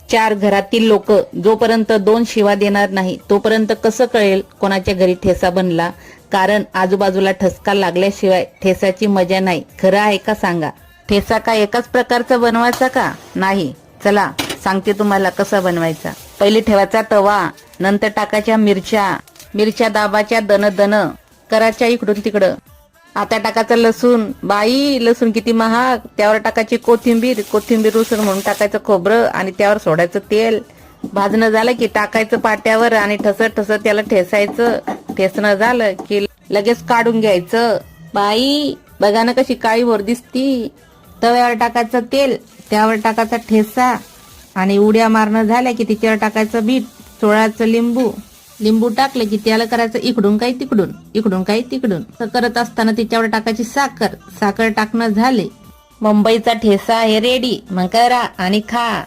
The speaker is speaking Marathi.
चार घरातील लोक जोपर्यंत दोन शिवा देणार नाही तोपर्यंत कसं कळेल कोणाच्या घरी ठेसा बनला? कारण आजूबाजूला ठसका लागल्याशिवाय ठेसाची मजा नाही. खरं आहे का सांगा? ठेसा का एकाच प्रकारचा बनवायचा का? नाही. चला सांगते तुम्हाला कसा बनवायचा. पहिले ठेवायचा तवा, नंतर टाकायच्या मिरच्या दाबाच्या दन करायच्या इकडून तिकडं. आता टाकायचं लसूण. बाई लसूण किती महाग. त्यावर टाकायची कोथिंबीर उसळ म्हणून टाकायचं खोबरं आणि त्यावर सोडायचं तेल. भाजणं झालं की टाकायचं पाट्यावर आणि ठसत त्याला ठेसायचं. ठेसणं झालं की लगेच काढून घ्यायचं. बाई बघा ना कशी काळी भोर दिसती. तव्यावर टाकायचं तेल, त्यावर टाकायचा ठेसा आणि उड्या मारणं झाल्या की तिच्यावर टाकायचं बीट, चोळायचं लिंबू टाकलं की त्याला करायचं इकडून काही तिकडून करत असताना तिच्यावर टाकायची साखर टाकणं झाले. मुंबईचा ठेसा हे रेडी. मग करा आणि खा.